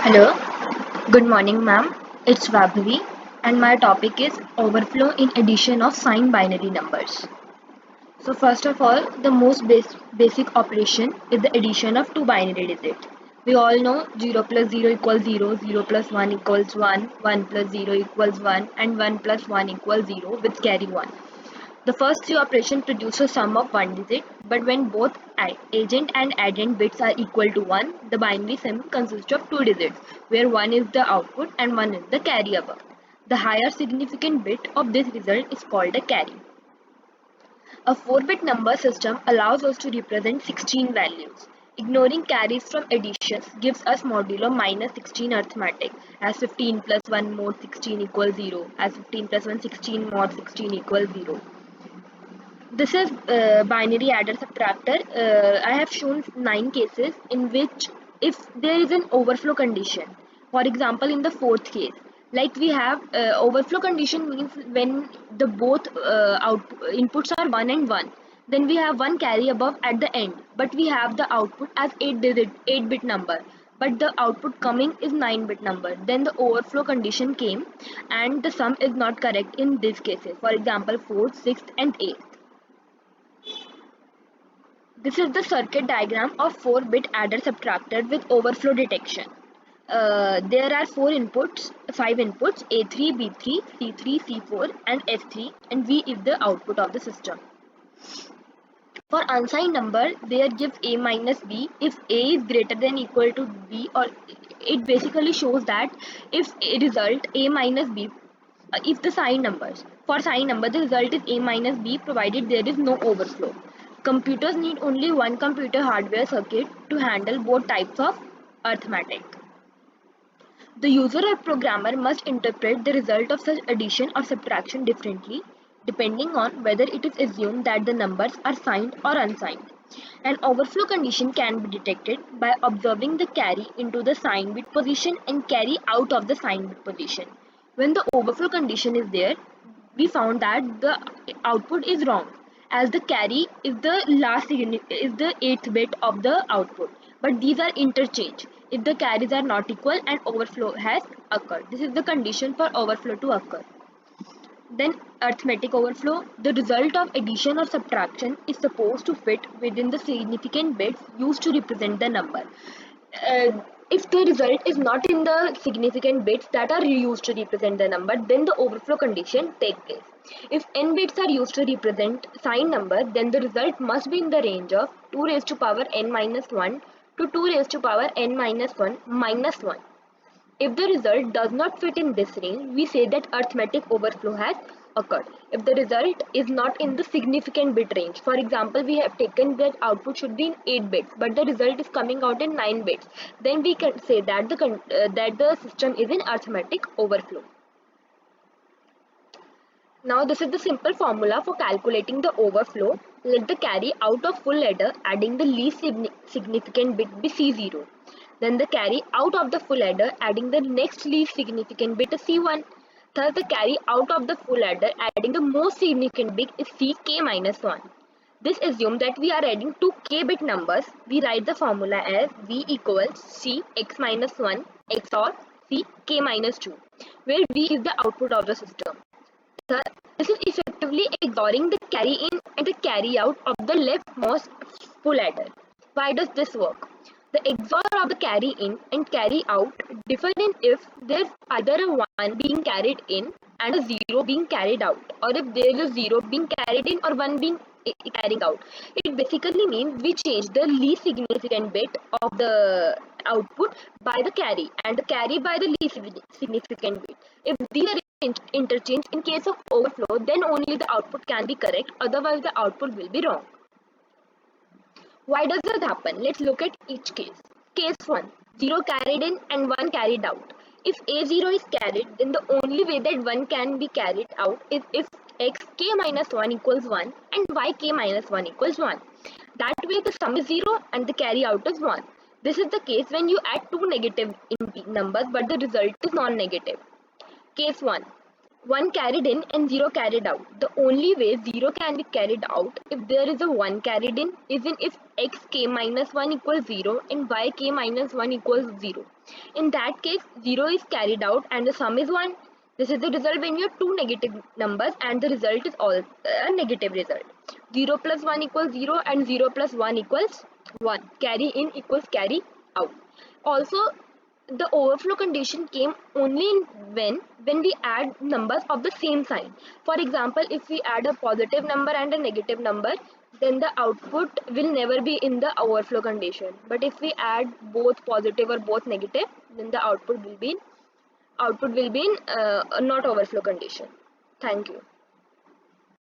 Hello, good morning, ma'am. It's Vabhavi, and my topic is overflow in addition of signed binary numbers. So, first of all, the most basic operation is the addition of two binary digits. We all know 0 plus 0 equals 0, 0 plus 1 equals 1, 1 plus 0 equals 1, and 1 plus 1 equals 0 with carry 1. The first three operations produce a sum of one digit, but when both agent and addend bits are equal to 1, the binary sum consists of two digits, where one is the output and one is the carry above. The higher significant bit of this result is called a carry. A 4-bit number system allows us to represent 16 values. Ignoring carries from additions gives us modulo minus 16 arithmetic, as 15 plus 1 mod 16 equals 0, as 15 plus 1 16 mod 16 equals 0. This is binary adder subtractor. I have shown 9 cases in which if there is an overflow condition, for example in the fourth case, like we have overflow condition means when the both inputs are 1 and 1, then we have one carry above at the end, but we have the output as 8-bit number, but the output coming is 9-bit number. Then the overflow condition came and the sum is not correct in these cases, for example 4th, 6th and 8th. This is the circuit diagram of 4-bit adder subtractor with overflow detection. There are 5 inputs, A3, B3, C3, C4 and S3, and V is the output of the system. For unsigned number, there gives A minus B if A is greater than equal to B, or it basically shows that if a result A minus B, if the signed numbers, for signed number the result is A minus B provided there is no overflow. Computers need only one computer hardware circuit to handle both types of arithmetic. The user or programmer must interpret the result of such addition or subtraction differently, depending on whether it is assumed that the numbers are signed or unsigned. An overflow condition can be detected by observing the carry into the signed bit position and carry out of the signed bit position. When the overflow condition is there, we found that the output is wrong, as the carry is the 8th bit of the output, but these are interchanged if the carries are not equal and overflow has occurred. This is the condition for overflow to occur. Then arithmetic overflow. The result of addition or subtraction is supposed to fit within the significant bits used to represent the number. If the result is not in the significant bits that are used to represent the number, then the overflow condition takes place. If n bits are used to represent signed number, then the result must be in the range of 2 raised to power n minus 1 to 2 raised to power n minus 1 minus 1. If the result does not fit in this range, we say that arithmetic overflow has occurred. If the result is not in the significant bit range, for example, we have taken that output should be in 8 bits, but the result is coming out in 9 bits, then we can say that the system is in arithmetic overflow. Now this is the simple formula for calculating the overflow. Let the carry out of full adder adding the least significant bit be C0. Then the carry out of the full adder adding the next least significant bit is C1. Thus the carry out of the full adder adding the most significant bit is Ck minus 1. This assumes that we are adding two k-bit numbers. We write the formula as V equals C x minus 1 XOR C k minus 2, where V is the output of the system. Thus, this is effectively XORing the carry in and the carry out of the leftmost full adder. Why does this work? The XOR of the carry in and carry out differ in if there is either a 1 being carried in and a 0 being carried out, or if there is a 0 being carried in or 1 being carrying out. It basically means we change the least significant bit of the output by the carry and the carry by the least significant bit. If these are interchanged in case of overflow, then only the output can be correct, otherwise the output will be wrong. Why does that happen? Let's look at each case. Case 1. 0 carried in and 1 carried out. If A0 is carried, then the only way that 1 can be carried out is if xk minus 1 equals 1 and yk minus 1 equals 1. That way the sum is 0 and the carry out is 1. This is the case when you add two negative numbers but the result is non-negative. Case 1. 1 carried in and 0 carried out. The only way 0 can be carried out if there is a 1 carried in, even if xk minus 1 equals 0 and yk minus 1 equals 0. In that case, 0 is carried out and the sum is 1. This is the result when you have two negative numbers and the result is all a negative result. 0 plus 1 equals 0 and 0 plus 1 equals 1. Carry in equals carry out. Also, the overflow condition came only when we add numbers of the same sign. For example, if we add a positive number and a negative number, then the output will never be in the overflow condition. But if we add both positive or both negative, then the output will be in not overflow condition. Thank you.